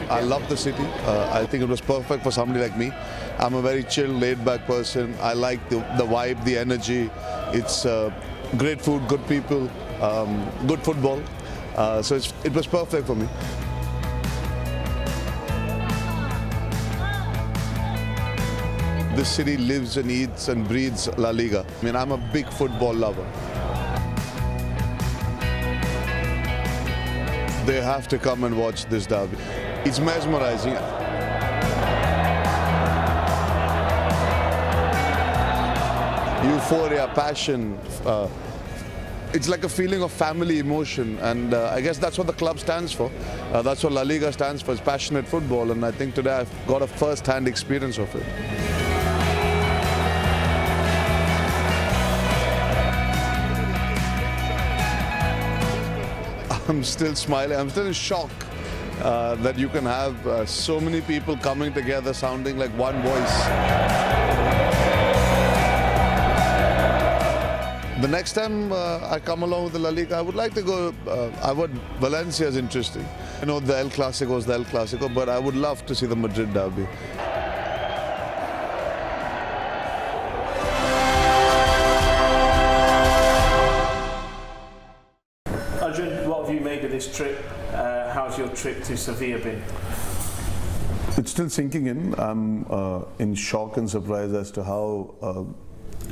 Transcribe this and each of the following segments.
I love the city. I think it was perfect for somebody like me. I'm a very chill, laid-back person. I like the vibe, the energy. It's great food, good people, good football. So it was perfect for me. This city lives and eats and breathes La Liga. I mean, I'm a big football lover. They have to come and watch this derby. It's mesmerizing. Euphoria, passion. It's like a feeling of family emotion, and I guess that's what the club stands for. That's what La Liga stands for, it's passionate football, and I think today I've got a first-hand experience of it. I'm still smiling, I'm still in shock that you can have so many people coming together sounding like one voice. The next time I come along with the La Liga, I would like to go, Valencia is interesting. You know, the El Clasico is the El Clasico, but I would love to see the Madrid derby. Arjun, what have you made of this trip? How's your trip to Sevilla been? It's still sinking in. I'm in shock and surprise as to how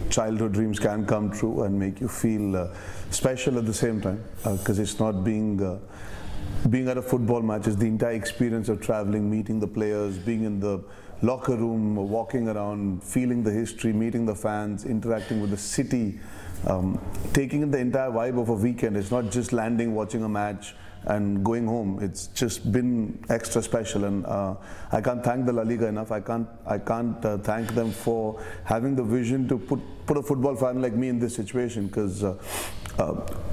childhood dreams can come true and make you feel special at the same time, because it's not being at a football match, it's the entire experience of traveling, meeting the players, being in the locker room, walking around, feeling the history, meeting the fans, interacting with the city, taking in the entire vibe of a weekend. It's not just landing, watching a match and going home. It's just been extra special, and I can't thank the La Liga enough. I can't thank them for having the vision to put a football fan like me in this situation, because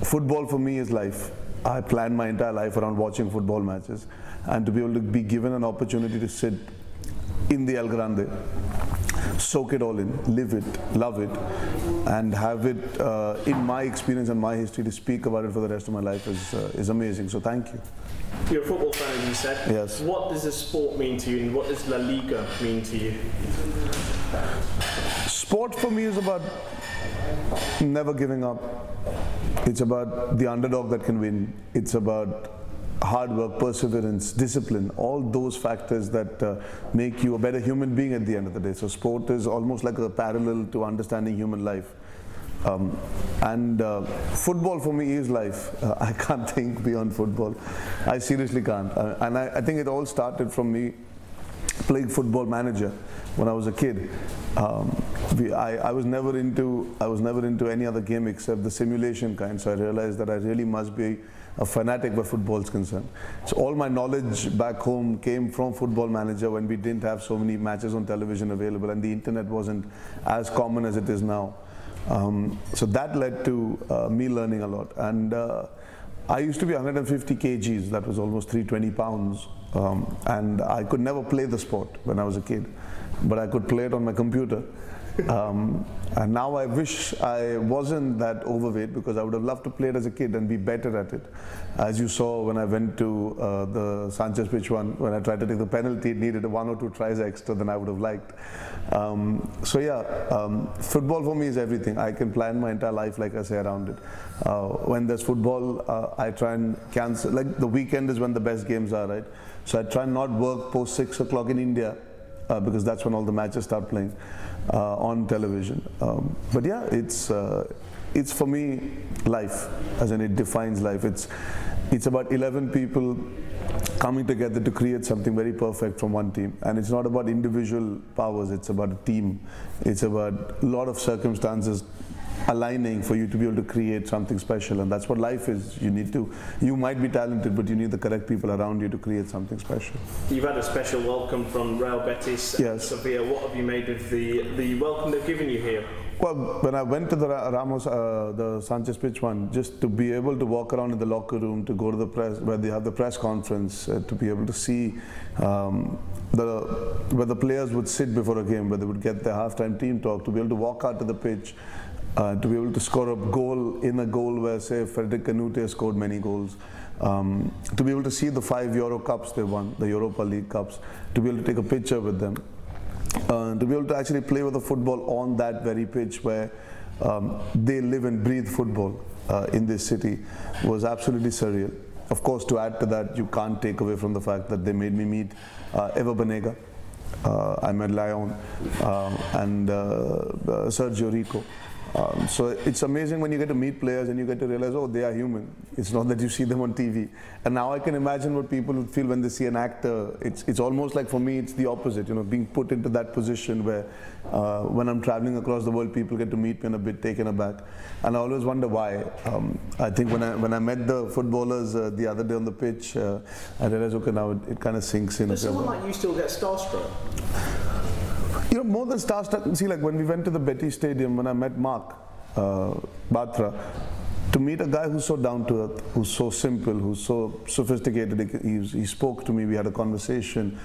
football for me is life. I plan my entire life around watching football matches, and to be able to be given an opportunity to sit in the El Grande, soak it all in, live it, love it, and have it in my experience and my history to speak about it for the rest of my life is amazing. So thank you. You're a football fan, as you said. Yes. What does the sport mean to you, and what does La Liga mean to you? Sport for me is about never giving up. It's about the underdog that can win. It's about hard work, perseverance, discipline, all those factors that make you a better human being at the end of the day. So sport is almost like a parallel to understanding human life. Football for me is life. I can't think beyond football. I seriously can't. And I think it all started from me playing Football Manager when I was a kid. I was never into any other game except the simulation kind, so I realized that I really must be a fanatic where football is concerned. So all my knowledge back home came from Football Manager when we didn't have so many matches on television available and the internet wasn't as common as it is now. So that led to me learning a lot. And I used to be 150 kgs, that was almost 320 pounds. And I could never play the sport when I was a kid, but I could play it on my computer. And now I wish I wasn't that overweight, because I would have loved to play it as a kid and be better at it. As you saw when I went to the Sanchez pitch one, when I tried to take the penalty, it needed 1 or 2 tries extra than I would have liked. So yeah, football for me is everything. I can plan my entire life, like I say, around it. When there's football, I try and cancel, like the weekend is when the best games are, right? So I try and not work post 6 o'clock in India, because that's when all the matches start playing on television. But yeah, it's for me life, as in it defines life. It's about 11 people coming together to create something very perfect from one team, and it's not about individual powers, it's about a team. It's about a lot of circumstances aligning for you to be able to create something special, and that's what life is. You might be talented, but you need the correct people around you to create something special. You've had a special welcome from Real Betis and yes. Sevilla. What have you made of the welcome they've given you here? Well, when I went to the the Sanchez pitch one, just to be able to walk around in the locker room, to go to the press, where they have the press conference, to be able to see where the players would sit before a game, where they would get their halftime team talk, to be able to walk out to the pitch, to be able to score a goal in a goal where, say, Frederick Canute scored many goals. To be able to see the 5 Euro Cups they won, the Europa League Cups, to be able to take a picture with them, to be able to actually play with the football on that very pitch where they live and breathe football in this city was absolutely surreal. Of course, to add to that, you can't take away from the fact that they made me meet Eva Banega, I met Lyon, and Sergio Rico. So it's amazing when you get to meet players and you get to realize, oh, they are human. It's not that you see them on TV. And now I can imagine what people would feel when they see an actor. It's almost like, for me, it's the opposite, you know, being put into that position where when I'm traveling across the world, people get to meet me and a bit taken aback. And I always wonder why. I think when I met the footballers the other day on the pitch, I realized, okay, now it kind of sinks in. Does someone like you still get starstruck? You know, more than starstruck, see, like when we went to the Betty Stadium, when I met Mark Batra, to meet a guy who's so down to earth, who's so simple, who's so sophisticated, he spoke to me, we had a conversation.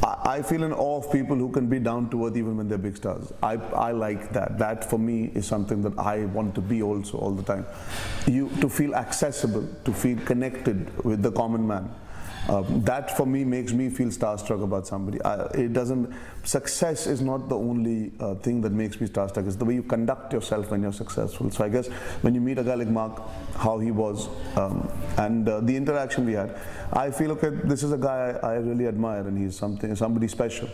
I feel in awe of people who can be down to earth even when they're big stars. I like that. That for me is something that I want to be also all the time. To feel accessible, to feel connected with the common man. That for me makes me feel starstruck about somebody. Success is not the only thing that makes me starstruck. It's the way you conduct yourself when you're successful. So I guess when you meet a guy like Mark, how he was, and the interaction we had, I feel, okay, this is a guy I really admire, and he's somebody special.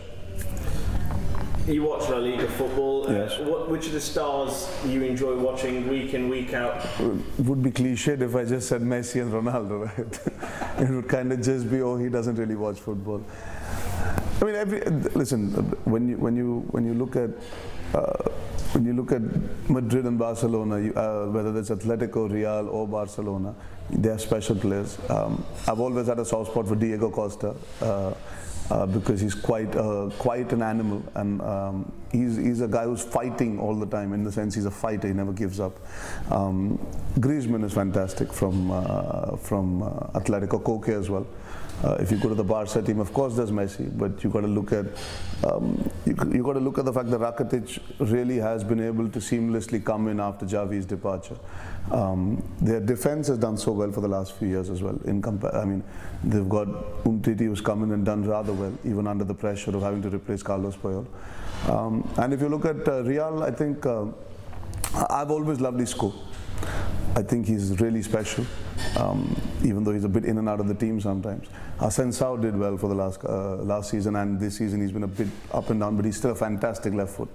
You watch La Liga football. Yes. Which of the stars you enjoy watching week in, week out? It would be cliched if I just said Messi and Ronaldo, right? It would kind of just be, oh, he doesn't really watch football. I mean, listen, when you look at Madrid and Barcelona, whether it's Atletico, Real, or Barcelona, they are special players. I've always had a soft spot for Diego Costa. Because he's quite an animal, and he's a guy who's fighting all the time, in the sense he's a fighter, he never gives up. Griezmann is fantastic from Atletico, Koke as well. If you go to the Barca team, of course there's Messi, but you got to look at you got to look at the fact that Rakitic really has been able to seamlessly come in after Xavi's departure. Their defense has done so well for the last few years as well. I mean, they've got Umtiti who's come in and done rather well, even under the pressure of having to replace Carlos Puyol. And if you look at Real, I think I've always loved Isco. I think he's really special, even though he's a bit in and out of the team sometimes. Asensio did well for the last season, and this season he's been a bit up and down, but he's still a fantastic left foot.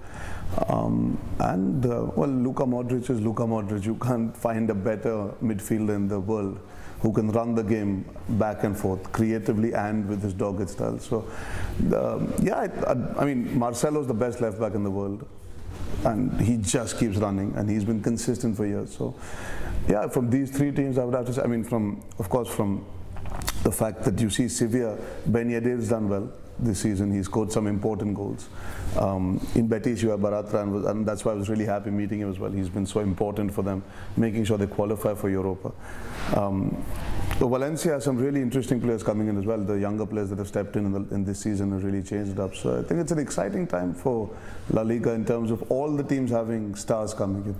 Well, Luka Modric is Luka Modric. You can't find a better midfielder in the world who can run the game back and forth creatively and with his dogged style. So, yeah, I mean, Marcelo's the best left back in the world. And he just keeps running, and he's been consistent for years. So, yeah, from these three teams, I would have to say, I mean, of course, from the fact that you see Sevilla, Ben Yedder's done well this season. He scored some important goals. In Betis, you have Baratra, and that's why I was really happy meeting him as well. He's been so important for them, making sure they qualify for Europa. So Valencia has some really interesting players coming in as well. The younger players that have stepped in this season have really changed it up. So I think it's an exciting time for La Liga in terms of all the teams having stars coming in.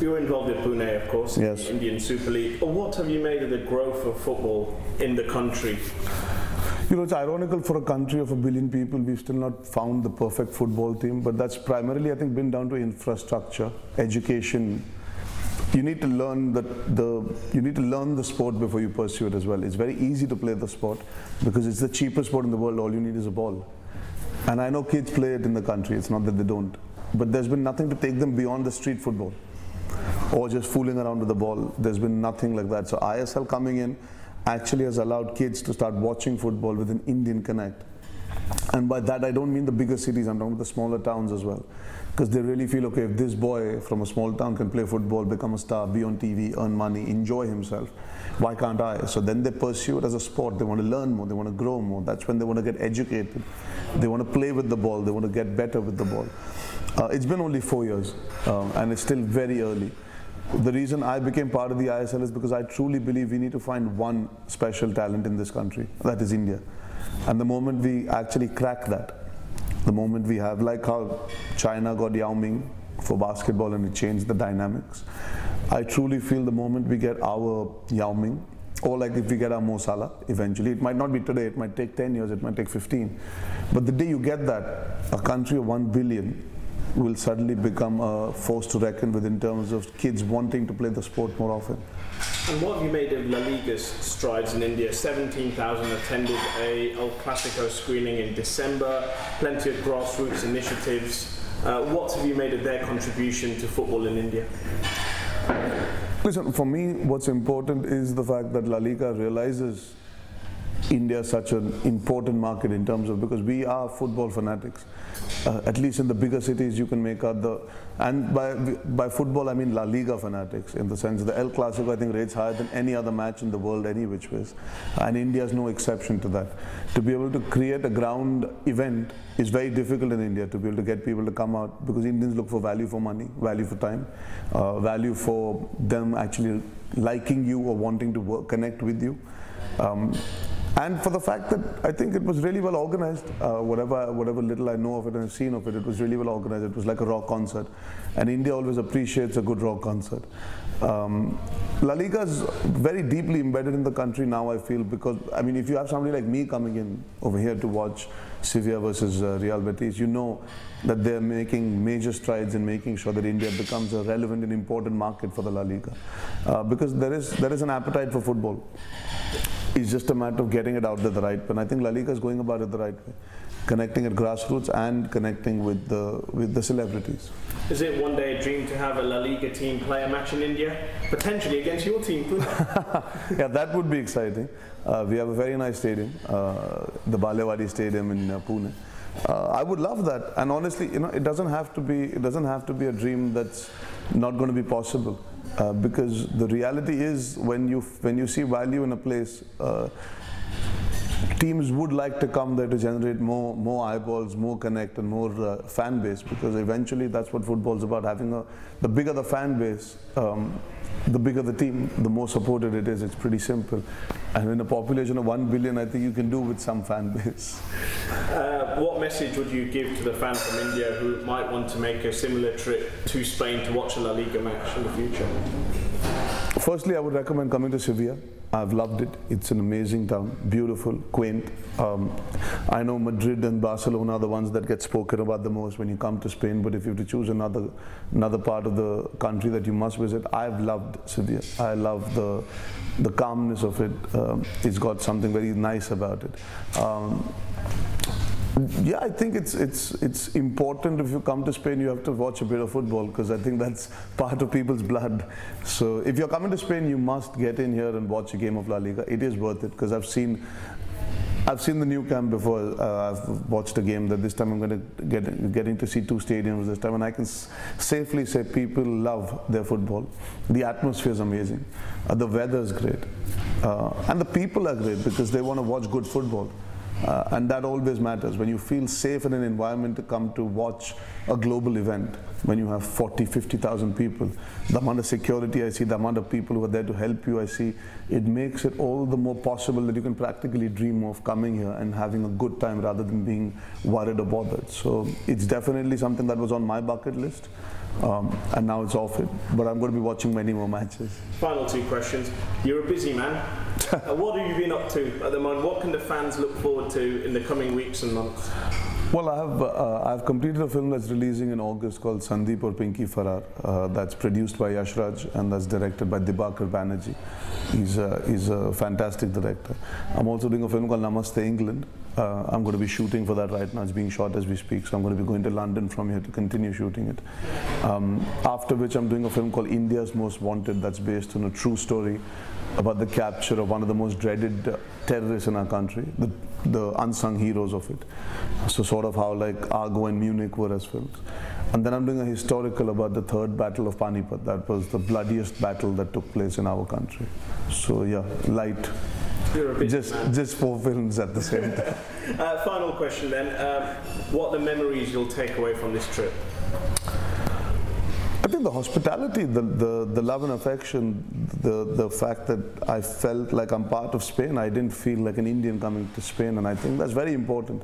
You're involved in Pune, of course, yes. In the Indian Super League. What have you made of the growth of football in the country? You know, it's ironical for a country of 1 billion people, we've still not found the perfect football team, but that's primarily, I think, been down to infrastructure, education. You need to learn the sport before you pursue it as well. It's very easy to play the sport because it's the cheapest sport in the world. All you need is a ball. And I know kids play it in the country, it's not that they don't. But there's been nothing to take them beyond the street football or just fooling around with the ball. There's been nothing like that. So ISL coming in actually has allowed kids to start watching football with an Indian connect. And by that I don't mean the bigger cities, I'm talking about the smaller towns as well. Because they really feel, okay, if this boy from a small town can play football, become a star, be on TV, earn money, enjoy himself, why can't I? So then they pursue it as a sport. They want to learn more, they want to grow more. That's when they want to get educated. They want to play with the ball, they want to get better with the ball. It's been only 4 years, and it's still very early. The reason I became part of the ISL is because I truly believe we need to find one special talent in this country, that is India. And the moment we actually crack that, the moment we have, like how China got Yao Ming for basketball and it changed the dynamics, I truly feel the moment we get our Yao Ming, or like if we get our Mo Salah eventually, it might not be today, it might take 10 years, it might take 15. But the day you get that, a country of 1 billion will suddenly become a force to reckon with in terms of kids wanting to play the sport more often. And what have you made of La Liga's strides in India? 17,000 attended a El Clasico screening in December, plenty of grassroots initiatives. What have you made of their contribution to football in India? Listen, for me, what's important is the fact that La Liga realizes India is such an important market in terms of, because we are football fanatics. At least in the bigger cities, you can make out and by football I mean La Liga fanatics, in the sense the El Clasico I think rates higher than any other match in the world any which ways, and India is no exception to that. To be able to create a ground event is very difficult in India, to be able to get people to come out, because Indians look for value for money, value for time, value for them actually liking you or wanting to connect with you. And for the fact that I think it was really well organized, whatever little I know of it and I've seen of it, it was really well organized. It was like a rock concert, and India always appreciates a good rock concert. La Liga is very deeply embedded in the country now, I feel, because I mean, if you have somebody like me coming in over here to watch Sevilla versus Real Betis, you know that they're making major strides in making sure that India becomes a relevant and important market for the La Liga, because there is an appetite for football. It's just a matter of getting it out there the right way. And I think La Liga is going about it the right way, connecting at grassroots and connecting with the celebrities. Is it one day a dream to have a La Liga team play a match in India, potentially against your team, Pune? Yeah, that would be exciting. We have a very nice stadium, the Balewadi Stadium in Pune. I would love that, and honestly, you know, it doesn't have to be a dream that's not going to be possible. Because the reality is, when you see value in a place, teams would like to come there to generate more eyeballs, more connect, and more fan base, because eventually that's what football is about. Having the bigger the fan base, the bigger the team, the more supported it is. It's pretty simple. And in a population of 1 billion, I think you can do with some fan base. What message would you give to the fan from India who might want to make a similar trip to Spain to watch a La Liga match in the future? Firstly, I would recommend coming to Sevilla. I've loved it. It's an amazing town, beautiful, quaint. I know Madrid and Barcelona are the ones that get spoken about the most when you come to Spain, but if you have to choose another part of the country that you must visit, I've loved Sevilla. I love the calmness of it. It's got something very nice about it. Yeah, I think it's important. If you come to Spain, you have to watch a bit of football, because I think that's part of people's blood. So if you're coming to Spain, you must get in here and watch a game of La Liga. It is worth it, because I've seen the new camp before. I've watched a game that this time I'm going to getting to see 2 stadiums this time, and I can safely say people love their football. The atmosphere is amazing. The weather is great, and the people are great, because they want to watch good football. And that always matters. When you feel safe in an environment to come to watch a global event, when you have 40, 50,000 people, the amount of security I see, the amount of people who are there to help you I see, it makes it all the more possible that you can practically dream of coming here and having a good time rather than being worried or bothered. So it's definitely something that was on my bucket list. And now it's off it, but I'm going to be watching many more matches. Final 2 questions. You're a busy man. What have you been up to at the moment? What can the fans look forward to in the coming weeks and months? Well, I've completed a film that's releasing in August called Sandeep or Pinky Farrar. That's produced by Yash Raj and that's directed by Dibakar Banerjee. He's a fantastic director. I'm also doing a film called Namaste England. I'm going to be shooting for that right now. It's being shot as we speak, so I'm going to be going to London from here to continue shooting it. After which I'm doing a film called India's Most Wanted, that's based on a true story about the capture of one of the most dreaded terrorists in our country, the unsung heroes of it. So sort of how like Argo and Munich were as films. And then I'm doing a historical about the 3rd Battle of Panipat. That was the bloodiest battle that took place in our country. So yeah, light. Just 4 films at the same time. Final question then. What are the memories you'll take away from this trip? I think the hospitality, the love and affection, the fact that I felt like I'm part of Spain. I didn't feel like an Indian coming to Spain, and I think that's very important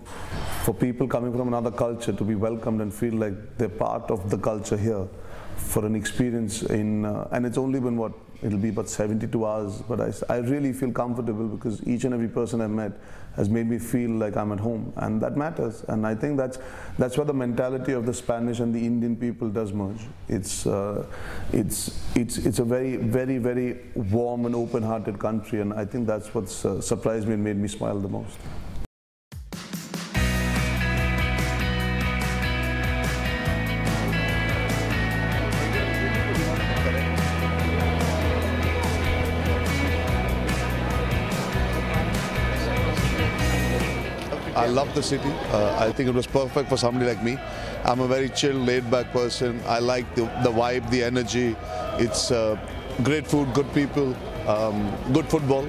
for people coming from another culture to be welcomed and feel like they're part of the culture here for an experience in, and it's only been what, It'll be about 72 hours, but I really feel comfortable because each and every person I've met has made me feel like I'm at home, and that matters. And I think that's where the mentality of the Spanish and the Indian people does merge. It's a very, very, very warm and open-hearted country, and I think that's what's surprised me and made me smile the most. I love the city. I think it was perfect for somebody like me. I'm a very chill, laid-back person. I like the vibe, the energy. It's great food, good people, good football.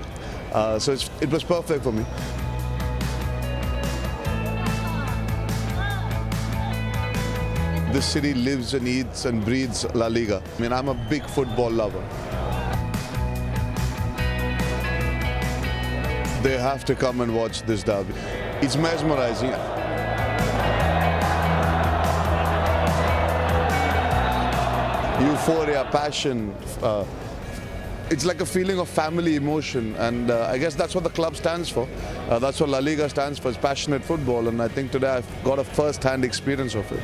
So it was perfect for me. This city lives and eats and breathes La Liga. I mean, I'm a big football lover. They have to come and watch this derby. It's mesmerizing. Euphoria, passion. It's like a feeling of family emotion, and I guess that's what the club stands for. That's what La Liga stands for, it's passionate football, and I think today I've got a first-hand experience of it.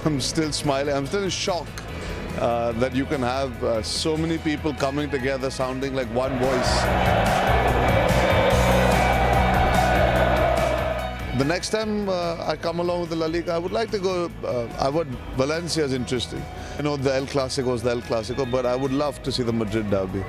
I'm still smiling, I'm still in shock that you can have so many people coming together sounding like one voice. The next time I come along with the La Liga, I would like to go, Valencia is interesting. I know the El Clasico is the El Clasico, but I would love to see the Madrid derby.